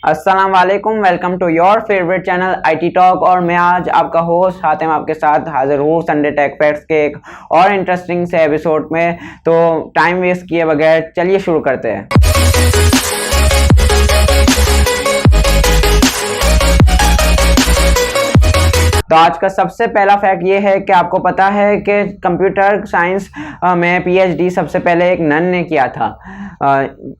अस्सलाम वालेकुम, welcome to your favourite channel IT talk. और मैं आज आपका होस्ट हातिम आपके साथ हाजिर हूँ संडे टेक फैक्ट्स के एक और इंटरेस्टिंग से एपिसोड में। तो टाइम वेस्ट किए बगैर चलिए शुरू करते हैं। तो आज का सबसे पहला फैक्ट ये है कि आपको पता है कि कंप्यूटर साइंस में PhD सबसे पहले एक नन ने किया था।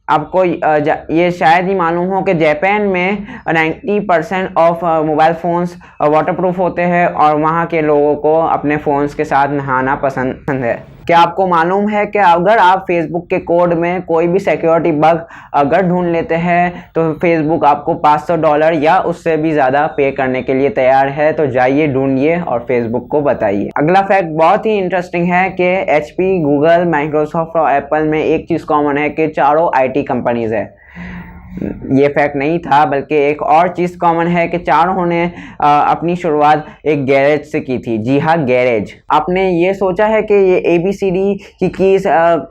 आपको ये शायद ही मालूम हो कि जापान में 90% ऑफ मोबाइल फ़ोन्स वाटरप्रूफ होते हैं और वहाँ के लोगों को अपने फ़ोन्स के साथ नहाना पसंद है। क्या आपको मालूम है कि अगर आप फेसबुक के कोड में कोई भी सिक्योरिटी बग अगर ढूंढ लेते हैं तो फेसबुक आपको $500 या उससे भी ज़्यादा पे करने के लिए तैयार है। तो जाइए ढूंढिए और फेसबुक को बताइए। अगला फैक्ट बहुत ही इंटरेस्टिंग है कि HP, गूगल, माइक्रोसॉफ्ट और एप्पल में एक चीज़ कॉमन है कि चारों IT कंपनीज है। ये फैक्ट नहीं था बल्कि एक और चीज़ कॉमन है कि चारों ने अपनी शुरुआत एक गैरेज से की थी। जी हाँ, गैरेज। आपने ये सोचा है कि ये ABCD की कीज़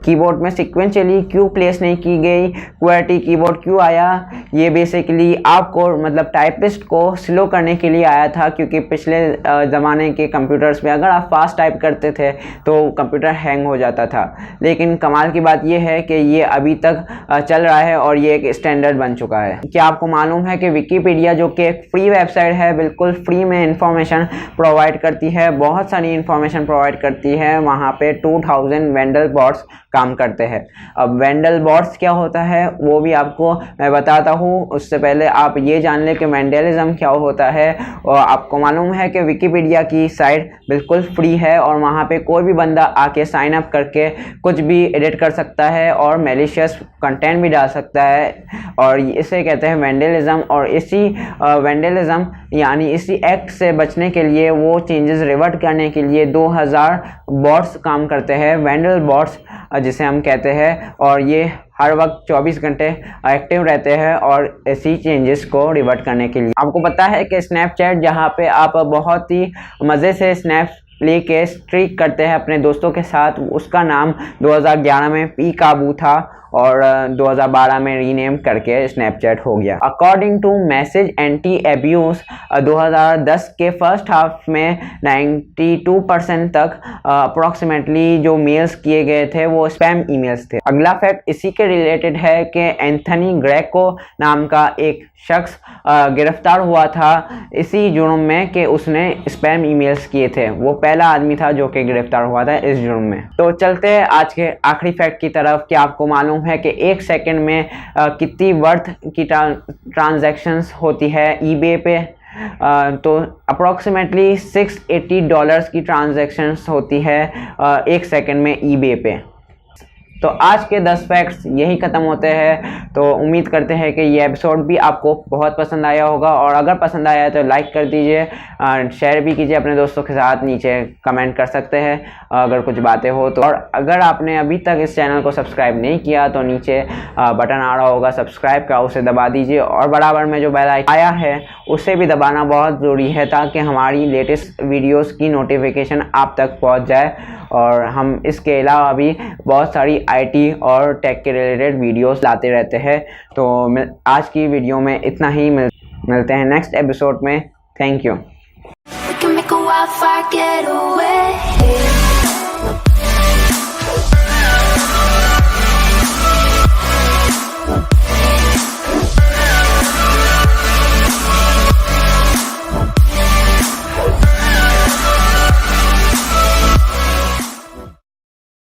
कीबोर्ड में सिक्वेंशली क्यों प्लेस नहीं की गई, QWERTY कीबोर्ड क्यों आया? ये बेसिकली आपको मतलब टाइपिस्ट को स्लो करने के लिए आया था, क्योंकि पिछले ज़माने के कंप्यूटर्स में अगर आप फास्ट टाइप करते थे तो कंप्यूटर हैंग हो जाता था। लेकिन कमाल की बात यह है कि ये अभी तक चल रहा है और ये एक स्टैंडर्ड बन चुका है। क्या आपको मालूम है कि विकिपीडिया, जो कि एक फ्री वेबसाइट है, बिल्कुल फ्री में इंफॉर्मेशन प्रोवाइड करती है, बहुत सारी इंफॉर्मेशन प्रोवाइड करती है। वहाँ पे 2000 वेंडल बॉट्स काम करते हैं। अब वेंडल बॉट्स क्या होता है वो भी आपको मैं बताता हूँ। उससे पहले आप ये जान लें कि वेंडलिज्म क्या होता है। और आपको मालूम है कि विकिपीडिया की साइट बिल्कुल फ्री है और वहाँ पे कोई भी बंदा आके साइन अप करके कुछ भी एडिट कर सकता है और मैलिशियस कंटेंट भी डाल सकता है। और इसे कहते हैं वेंडलिज्म। और इसी वेंडलिज्म यानी इसी एक्ट से बचने के लिए, वो चेंजेस रिवर्ट करने के लिए 2000 बॉट्स काम करते हैं, वेंडल बॉट्स जिसे हम कहते हैं। और ये हर वक्त 24 घंटे एक्टिव रहते हैं और ऐसी चेंजेस को रिवर्ट करने के लिए। आपको पता है कि स्नैपचैट, जहाँ पे आप बहुत ही मज़े से स्नैप्स लेके स्ट्रीक करते हैं अपने दोस्तों के साथ, उसका नाम 2011 में पीकाबू था और 2012 में रीनेम करके स्नैपचैट हो गया। According to message anti abuse 2010 के फर्स्ट हाफ में 92% तक अप्रॉक्सीमेटली जो मेल्स किए गए थे वो स्पैम ईमेल्स थे। अगला फैक्ट इसी के रिलेटेड है कि एंथनी ग्रेको नाम का एक शख्स गिरफ्तार हुआ था इसी जुर्म में कि उसने स्पैम ईमेल्स किए थे। वो पहला आदमी था जो कि गिरफ्तार हुआ था इस जुर्म में। तो चलते हैं आज के आखिरी फैक्ट की तरफ। कि आपको मालूम है कि एक सेकंड में कितनी वर्थ की ट्रांजैक्शंस होती है eBay पे? तो अप्रॉक्सीमेटली $680 की ट्रांजैक्शंस होती है एक सेकंड में eBay पे। तो आज के 10 फैक्ट्स यही ख़त्म होते हैं। तो उम्मीद करते हैं कि ये एपिसोड भी आपको बहुत पसंद आया होगा, और अगर पसंद आया तो लाइक कर दीजिए, शेयर भी कीजिए अपने दोस्तों के साथ, नीचे कमेंट कर सकते हैं अगर कुछ बातें हो तो। और अगर आपने अभी तक इस चैनल को सब्सक्राइब नहीं किया तो नीचे बटन आ रहा होगा सब्सक्राइब का, उसे दबा दीजिए। और बराबर में जो बेल आइकन आया है उसे भी दबाना बहुत ज़रूरी है, ताकि हमारी लेटेस्ट वीडियोज़ की नोटिफिकेशन आप तक पहुँच जाए। और हम इसके अलावा भी बहुत सारी IT और टेक के रिलेटेड वीडियोस लाते रहते हैं। तो आज की वीडियो में इतना ही। मिलते हैं नेक्स्ट एपिसोड में। Thank you.